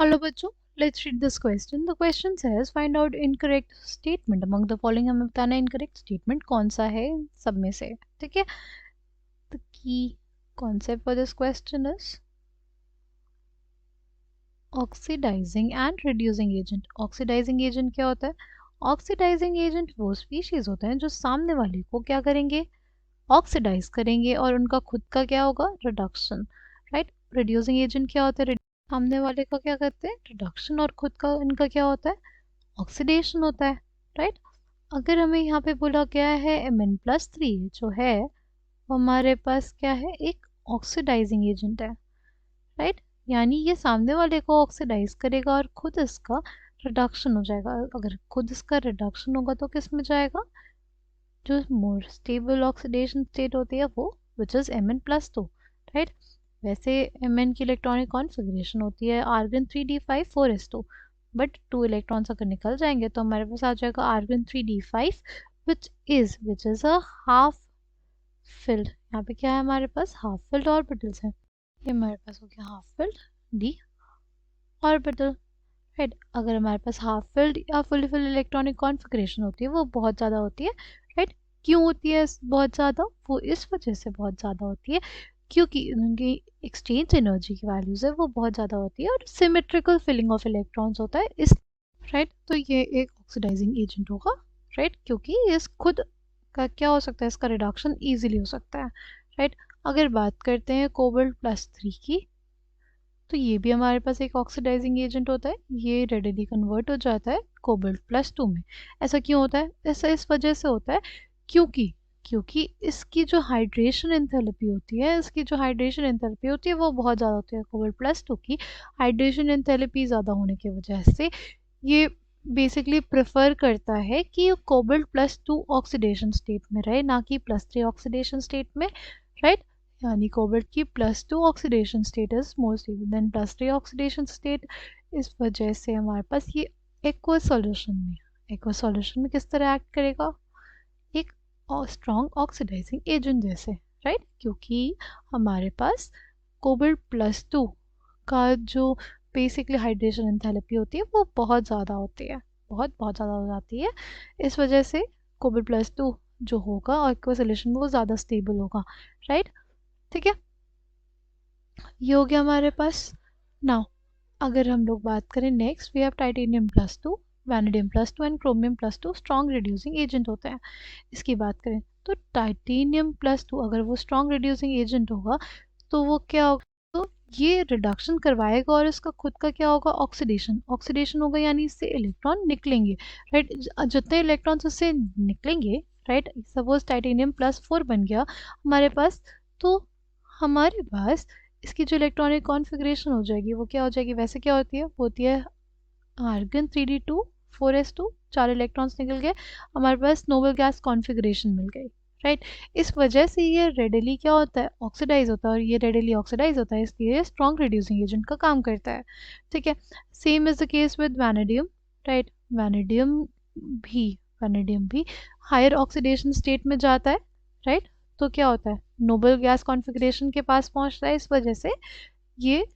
Hello बच्चों, let's read this question. The question says find out incorrect statement among the following. हमें बताना है incorrect statement कौन सा है इन सब में से. ठीक है. The key concept for this question is oxidizing and reducing agent. Oxidizing agent क्या होता है? Oxidizing agent वो species होते हैं जो सामने वाले को क्या करेंगे, ऑक्सीडाइज करेंगे और उनका खुद का क्या होगा, रिडक्शन. राइट. रिड्यूसिंग एजेंट क्या होता है, सामने वाले का क्या करते हैं, रिडक्शन, और खुद का इनका क्या होता है, ऑक्सीडेशन होता है. राइट. अगर हमें यहाँ पे बोला गया है Mn+3 जो है वो हमारे पास क्या है, एक ऑक्सीडाइजिंग एजेंट है. राइट. यानी ये सामने वाले को ऑक्सीडाइज करेगा और खुद इसका रिडक्शन हो जाएगा. अगर खुद इसका रिडक्शन होगा तो किस में जाएगा, जो मोर स्टेबल ऑक्सीडेशन स्टेट होती है वो विच इज Mn+2. राइट. वैसे Mn की इलेक्ट्रॉनिक कॉन्फ़िगरेशन होती है Argon3d5 4s2, बट 2 इलेक्ट्रॉन्स अगर निकल जाएंगे तो हमारे पास आ जाएगा Argon3d5 which is a half filled. यहाँ पे क्या है हमारे पास, हाफ फिल्ड ऑर्बिटल्स है. ये हमारे पास हो गया half filled D orbital. Right. अगर हमारे पास हाफ फिल्ड या फुली फिल्ड इलेक्ट्रॉनिक कॉन्फ़िगरेशन होती है वो बहुत ज़्यादा होती है. राइट. क्यों होती है बहुत ज़्यादा, वो इस वजह से बहुत ज़्यादा होती है क्योंकि उनकी एक्सचेंज एनर्जी की वैल्यूज़ है वो बहुत ज़्यादा होती है और सिमेट्रिकल फिलिंग ऑफ इलेक्ट्रॉन्स होता है इस. राइट. तो ये एक ऑक्सीडाइजिंग एजेंट होगा. राइट. क्योंकि इस खुद का क्या हो सकता है, इसका रिडक्शन ईजिली हो सकता है. राइट. अगर बात करते हैं Cobalt+3 की, तो ये भी हमारे पास एक ऑक्सीडाइजिंग एजेंट होता है. ये रेडिली कन्वर्ट हो जाता है Cobalt+2 में. ऐसा क्यों होता है, ऐसा इस वजह से होता है क्योंकि इसकी जो हाइड्रेशन एंथैल्पी होती है, वो बहुत ज़्यादा होती है. Cobalt+2 की हाइड्रेशन एंथैल्पी ज़्यादा होने की वजह से ये बेसिकली प्रेफर करता है कि Cobalt+2 ऑक्सीडेशन स्टेट में रहे, ना कि +3 ऑक्सीडेशन स्टेट में. राइट. यानी कोबाल्ट की +2 oxidation state is more stable then +3 oxidation state. इस वजह से हमारे पास ये एक्वस सॉल्यूशन में किस तरह एक्ट करेगा, एक स्ट्रॉन्ग ऑक्सीडाइजिंग एजेंट जैसे. राइट. क्योंकि हमारे पास Cobalt+2 का जो बेसिकली हाइड्रेशन एंथैल्पी होती है वो बहुत ज़्यादा होती है, बहुत ज़्यादा हो जाती है. इस वजह से Cobalt+2 जो होगा और एक्वस सॉल्यूशन में वो ज़्यादा स्टेबल होगा. राइट. ठीक है. ये हो गया हमारे पास. नाउ अगर हम लोग बात करें next, we have Titanium+2, Vanadium+2 and Chromium+2 strong reducing agent होते हैं. इसकी बात करें तो Titanium+2 अगर वो स्ट्रॉन्ग रिड्यूसिंग एजेंट होगा तो वो क्या होगा, तो ये रिडक्शन करवाएगा और इसका खुद का क्या होगा, ऑक्सीडेशन होगा. यानी इससे इलेक्ट्रॉन निकलेंगे. राइट. जितने इलेक्ट्रॉन्स उससे निकलेंगे, राइट, सपोज Titanium+4 बन गया हमारे पास, तो हमारे पास इसकी जो इलेक्ट्रॉनिक कॉन्फ़िगरेशन हो जाएगी वो क्या हो जाएगी, वैसे क्या होती है, वो होती है Argon3d2 4s2, 4 इलेक्ट्रॉन्स निकल गए, हमारे पास नोबल गैस कॉन्फ़िगरेशन मिल गई. राइट. इस वजह से ये रेडिली क्या होता है, ऑक्सीडाइज होता है, और ये रेडिली ऑक्सीडाइज होता है इसलिए स्ट्रॉन्ग रिड्यूसिंग एजेंट का काम करता है. ठीक है. Same is the case with vanadium. Right. Vanadium भी हायर ऑक्सीडेशन स्टेट में जाता है. राइट. तो क्या होता है, नोबल गैस कॉन्फ़िगरेशन के पास पहुंचता है. इस वजह से ये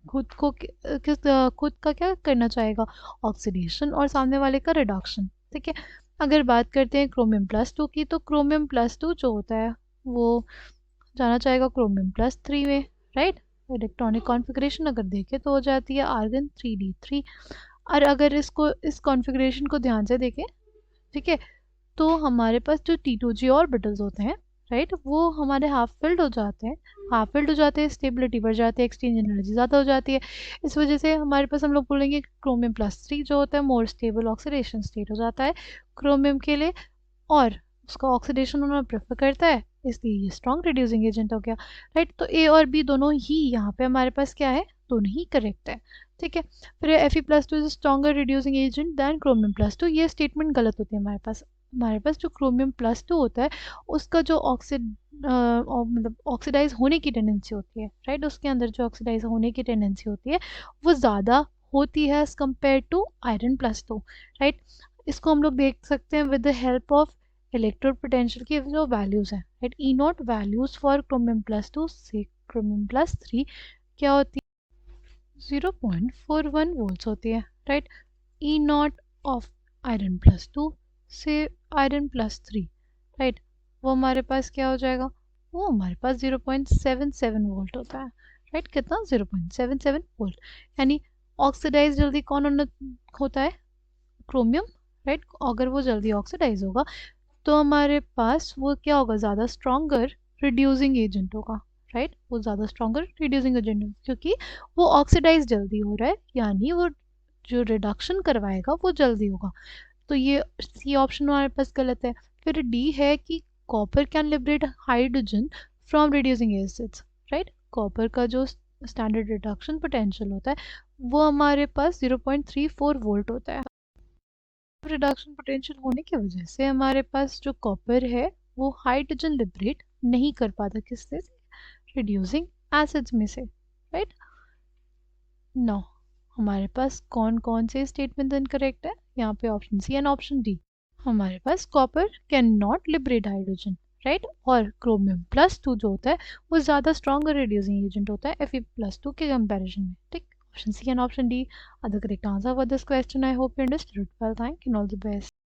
खुद को खुद का क्या करना चाहेगा, ऑक्सीडेशन, और सामने वाले का रिडक्शन. ठीक है. अगर बात करते हैं Chromium+2 की, तो Chromium+2 जो होता है वो जाना चाहेगा Chromium+3 में. राइट. इलेक्ट्रॉनिक कॉन्फ़िगरेशन अगर देखें तो हो जाती है Argon3d3. और अगर इस कॉन्फ़िगरेशन को ध्यान से देखें, ठीक है, तो हमारे पास जो T2G ऑर्बिटल्स होते हैं, राइट, वो हमारे हाफ फिल्ड हो जाते हैं, स्टेबिलिटी बढ़ जाती है, एक्सचेंज एनर्जी ज़्यादा हो जाती है. इस वजह से हमारे पास हम लोग बोलेंगे Chromium+3 जो होता है मोर स्टेबल ऑक्सीडेशन स्टेट हो जाता है क्रोमियम के लिए, और उसका ऑक्सीडेशन होना प्रेफर करता है, इसलिए ये स्ट्रॉन्ग रिड्यूसिंग एजेंट हो गया. राइट. तो ए और बी दोनों ही यहाँ पे हमारे पास क्या है, दोनों ही करेक्ट है. ठीक है. फिर Fe+2 is stronger reducing agent than Chromium+2. ये स्टेटमेंट गलत होती है. हमारे पास जो Chromium+2 होता है उसका जो मतलब ऑक्सीडाइज होने की टेंडेंसी होती है, राइट, उसके अंदर जो ऑक्सीडाइज होने की टेंडेंसी होती है वो ज़्यादा होती है as compare to Iron+2. Right. इसको हम लोग देख सकते हैं with the help of electrode potential की जो वैल्यूज़ हैं. Right. E0 values for Chromium+2 से Chromium+3 क्या होती है, 0.41 वोल्ट्स होती है, right. E not of iron plus 2 से आयरन प्लस 3, राइट, वो हमारे पास क्या हो जाएगा, वो हमारे पास 0.77 वोल्ट होता है, राइट। कितना, 0.77 वोल्ट। यानी ऑक्सीडाइज जल्दी कौन होता है, क्रोमियम, राइट। अगर वो जल्दी ऑक्सीडाइज होगा तो हमारे पास वो क्या होगा, ज़्यादा स्ट्रॉन्गर रिड्यूसिंग एजेंट होगा, राइट। वो ज़्यादा स्ट्रॉन्गर रिड्यूसिंग एजेंट होगा क्योंकि वो ऑक्सीडाइज जल्दी हो रहा है, यानी वो जो रिडक्शन करवाएगा वो जल्दी होगा। तो ये सी ऑप्शन हमारे पास गलत है। फिर डी है कि copper can liberate hydrogen from reducing acids, right. Copper का जो स्टैंडर्ड रिडक्शन पोटेंशियल होता है वो हमारे पास 0.34 वोल्ट होता है। रिडक्शन पोटेंशियल होने की वजह से हमारे पास जो कॉपर है वो हाइड्रोजन लिबरेट नहीं कर पाता, किससे, रिड्यूसिंग एसिड्स में से, राइट। नो, हमारे पास कौन कौन से स्टेटमेंट इनकरेक्ट है, यहाँ पे option C and option D. हमारे पास copper can not liberate hydrogen, right, और क्रोमियम प्लस 2 जो होता है वो ज़्यादा स्ट्रॉन्गर रिड्यूसिंग एजेंट होता है Fe+2 के कंपैरिजन में, ठीक। Option C and option D are the correct answer for this question. I hope you understood. Well, thank you, all the best.